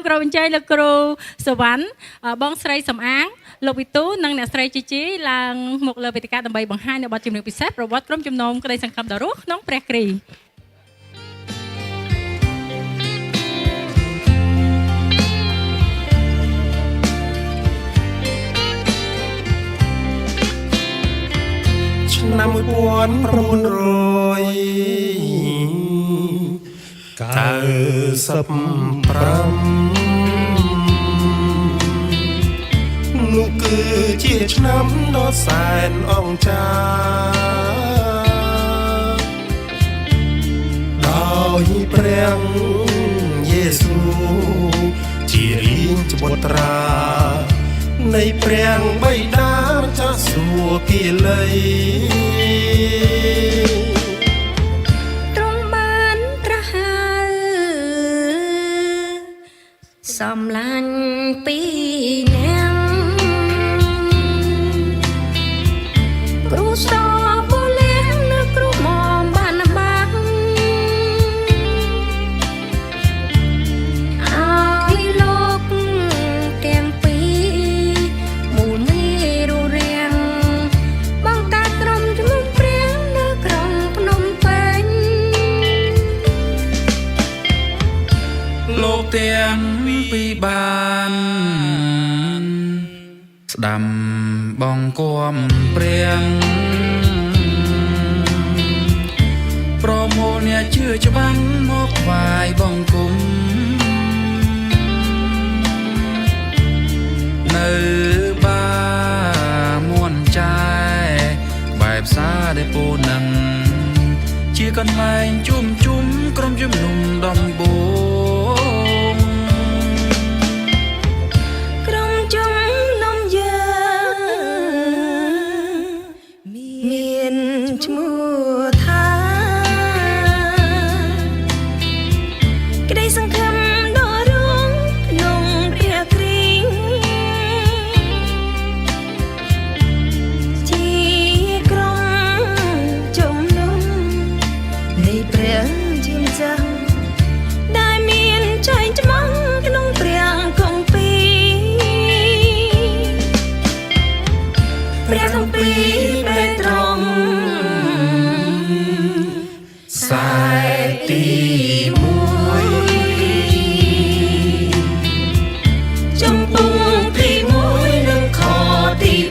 ក្រវិញ្ច័យលោកគ្រូសវណ្ណបងស្រីសំអាងលោកវិទូនិងអ្នកស្រីជីជីឡើងមកលើវេទិកាដើម្បីបង្ហាញនៅបទចម្រៀងពិសេសប្រវត្តិក្រុមជំនុំក្តីសង្ឃឹមដ៏រស់ក្នុងព្រះគ្រីស្ទឆ្នាំ1900នោះគឺជាឆ្នាំដ៏សែនអង្ចាដោយព្រះយេស៊ូជារាជបុត្រានៃព្រះបិតាម្ចាស់សួគ៌ពាលីទ្រង់បានត្រាស់ហើយសំឡាញ់ពីអ្នកគ្រូសបលៀងនៅគ្រូមកបានបាំងឲ្យលោកទាំងពីរមូលមីររៀងបង្កើតក្រុមជំនុំព្រះនៅក្រុងភ្នំពេញលោកទាំងពីរបានស្ដាំបងគំព្រះប្រមូលអ្នកជឿច្បាំងមកថ្វាយបង្គំនៅបាមួនចាយបែបសាដែលពូនឹងជាកន្លែងជុំក្រុមជំនុំដំបូងក្រុមជំនុំយើងមានឈ្មោះថាក្តីសង្ឃឹមដ៏រងក្នុងព្រះគ្រីស្ទជាក្រុមជំនុំនៃព្រះជាម្ចាស់ដែលមានចែងច្បងក្នុងព្រះគម្ពីរព្រះគម្ពីរពេត្រុសខ្សែទី1ចំពុកទី1និងខទី3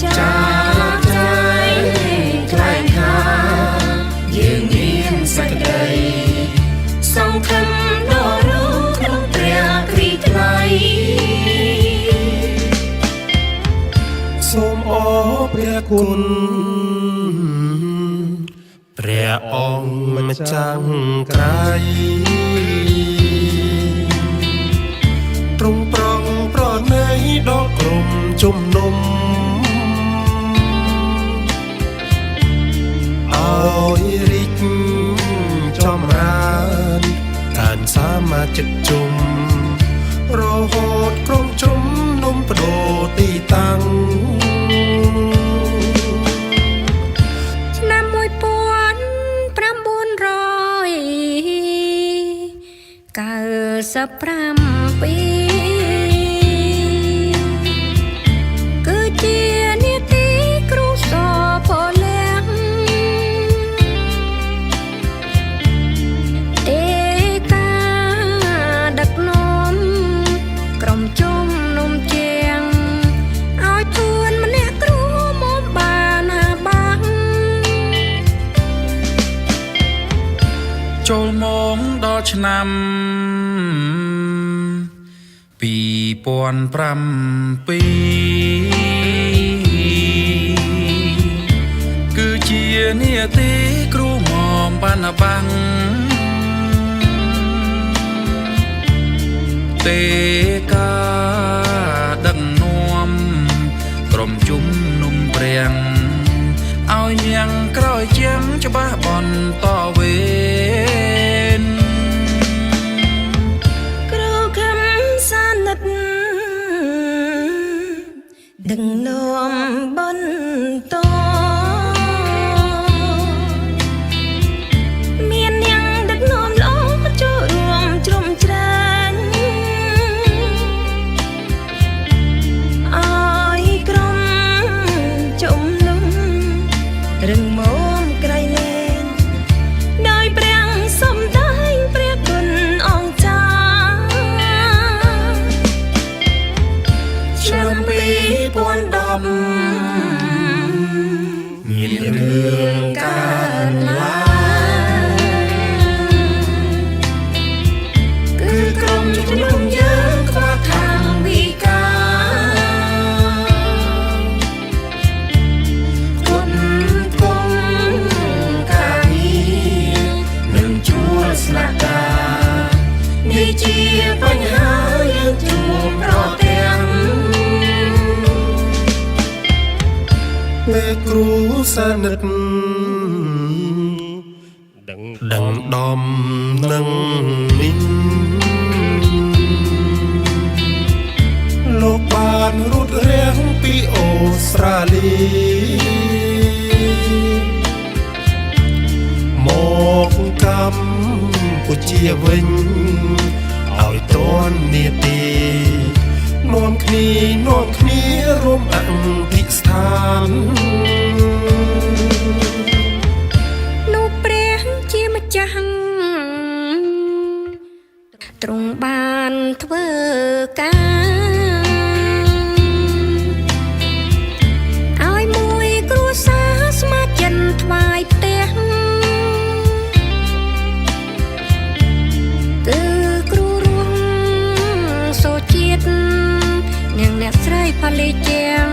ចាចែងថ្លែងថាយើងមានសេចក្តីសង្ឃឹមដ៏រស់ក្នុងព្រះគ្រីស្ទថ្លៃសូមអរព្រះគុណព្រះអង្គម្ចាស់ក្រៃទ្រង់ប្រងប្រណីដល់ក្រុមជំនុំឲ្យរីកចម្រើនការសមាជិកជុំរហូតក្រុមជំនុំបដូរទីតាំងឆ្នាំ1992គឺជានាទីគ្រូសពលៀងទេការដឹកនាំក្រុមជំនុំជាងឲ្យទួនម្នាក់គ្រូមកបានណាបាំងចូលមកដល់ឆ្នាំ2007គឺជានាទីគ្រូមកបានណាបាំងទេការដឹកនាំក្រុមជំនុំព្រះឲ្យញ៉ាំងក្រោយជាងច្បាស់បន្តវេនគ្រូខំសានិតដឹកនាំបន្តមាននាងដ ស្លាកានេះជាបញ្ហាយើងជួបប្រទាំងពេលគ្រូសានិតដឹងដំនឹងមីងលោកបានរត់រាំងពីអូស្ត្រាលីមកកម្ពុជាវិញឲ្យតននាទីនាំគ្នារួមអង្គិស្ថាននោះព្រះជាម្ចាស់ទ្រង់បានធ្វើការឲ្យមួយគ្រួសារស្មាចិនថ្វាយផ្ទះគឺគ្រូរស់សូជាតិនាងអ្នកស្រីផលីជាង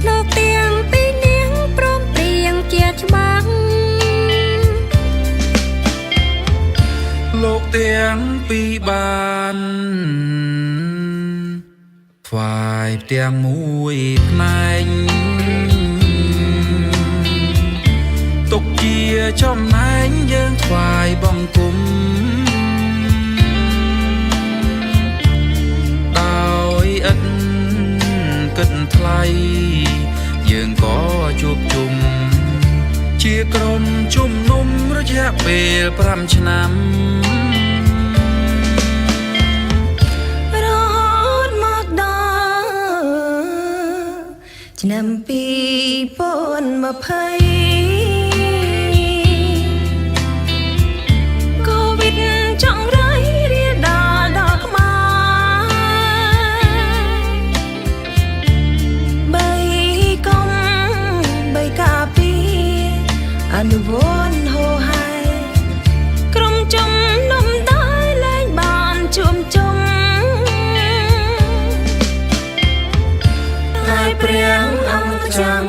លោកទាំងពីរនាងព្រមព្រៀងជាច្បាស់លោកទាំងពីរបានថ្វាយផ្ទាំងមួយផ្នែកទុកជាចំណែងយើងថ្វាយបង្គំដោយឥតគិតថ្លៃយើងក៏ជួបជុំជាក្រុមជំនុំរយៈពេល5ឆ្នាំរហូតមកដល់ឆ្នាំ2020កូវីដចង្រៃរាលដាលដល់ខ្មែរបីកុំបីកាពីអនុវត្តហោហែក្រុមជំនុំដែរលែងបានជួមជុំហើយព្រះអង្គចាំ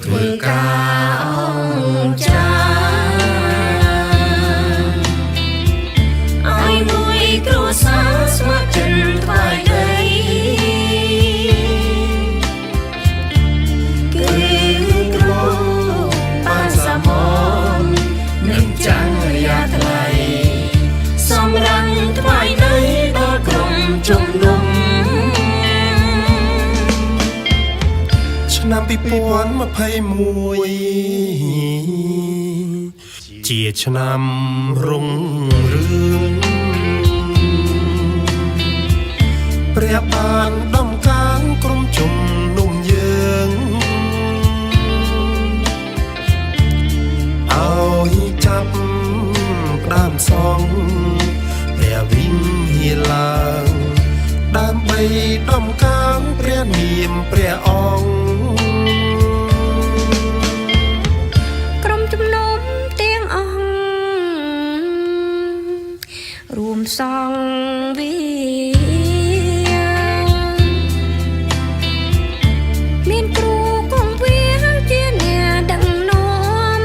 ធ្វើការអង្គចាឲ្យមួយគ្រួសារស្ម័គ្រចិត្តថ្វាយដីគឺគ្រូបានសមននឹងចាញ់រយៈថ្លៃសម្រាប់ថ្វាយដីដល់ក្រុមជំនុំឆ្នាំ2021ជាឆ្នាំរុងរឿងព្រះបានដំកាងក្រុមជំនុំយើងឲ្យចាប់ផ្ដើមសងព្រះវិញ្ញាណឡើងដើម្បីដំកាងព្រះនាមព្រះអង្គក្រុមជំនុំទាំងអង្គរួមសងវាមានគ្រូគង់វាជាអ្នកដឹកនាំ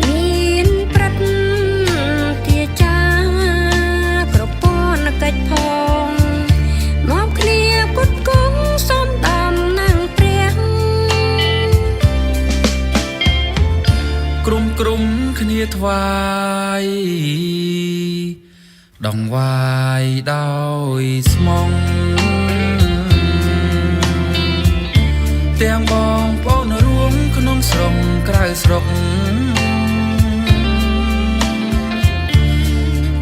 មានព្រឹទ្ធាចារ្យប្រព័ន្ធកិច្ចផងមកគ្នាគុតគង់សំដំណាំងព្រះក្រុមគ្នាថ្វាយដងវាយដោយស្មងទាំងបងប្អូនរួមក្នុងស្រុកក្រៅស្រុក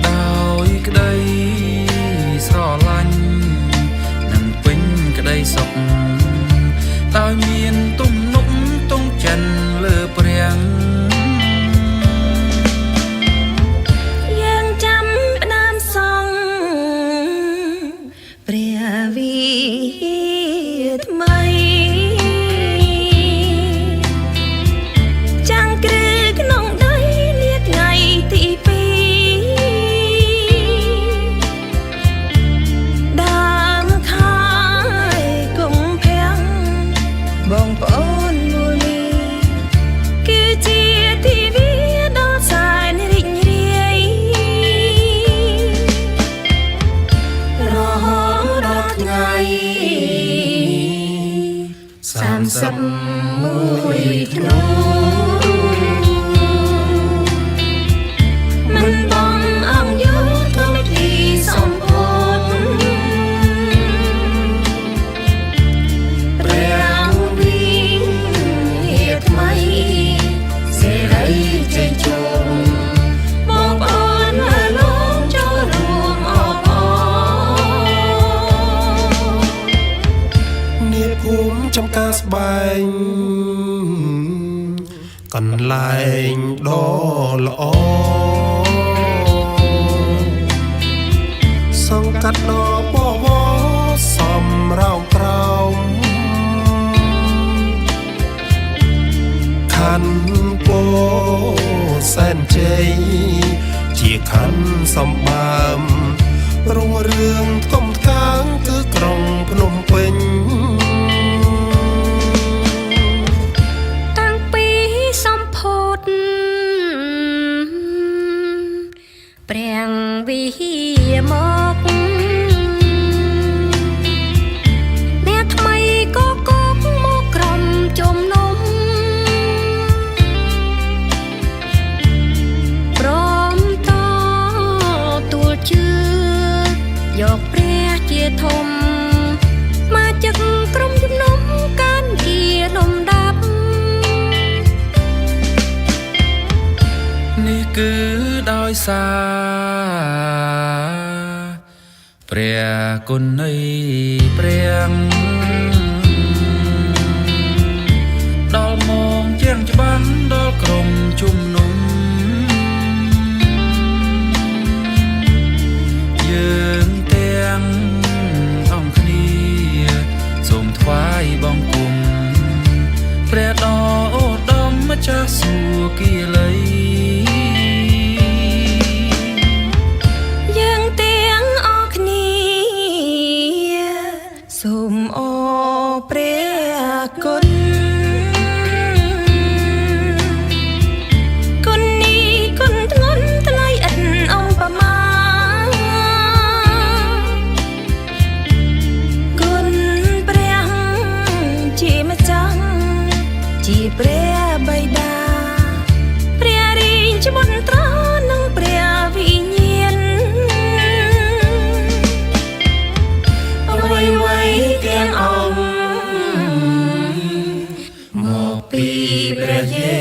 ដោយក្តីស្រឡាញ់និងពេញក្តីសុខដោយមានទំនុកទង់ចិនលើព្រះយើងចាំផ្ដើមសងព្រះវិថ្មីចាំងគ្រឿ សិបមួយធ្នូមិនបងអង្គយុទ្ធវិធីសំពត់ព្រះវិញហេតុថ្មីសេរីជ័យជុំបងប្អូនមកលោកចូលរួមអបអរនាភូមិចំការស្បែងកន្លែងដ៏ល្អសង្កាត់ដ៏បវរសំរោងក្រោមខណ្ឌពោធិ៍សែនជ័យជាខណ្ឌសម្បើមរុងរឿងធំថ្កាងគឺក្រុងភ្នំពេញតាំងពីសម្ផុតព្រះវិហារមកអ្នកថ្មីក៏កប់មកក្រុមជំនុំព្រមតទួលជឿយកព្រះជាធំមកចឹកក្រុមជំនុំកានជាលំដាប់នេះគឺដោយសារព្រះគុណនៃព្រះដល់មកជាងច្បាំងដល់ក្រុមជំនុំយើងទាំងអង្គគ្នាសូមថ្វាយបង្គំព្រះដ៏ឧត្តមម្ចាស់សួគ៌លីយើងទាំងអរគ្នាសូមអរព្រះគុណគុណនេះគុណធ្ងន់ថ្លៃឥតអំបមាគុណព្រះជាម្ចាស់ជាព្រះបិតាព្រះរាជមន្ត្រានិងព្រះវិញ្ញាណអ្វីៗទាំងអង្គមកពីព្រះយេ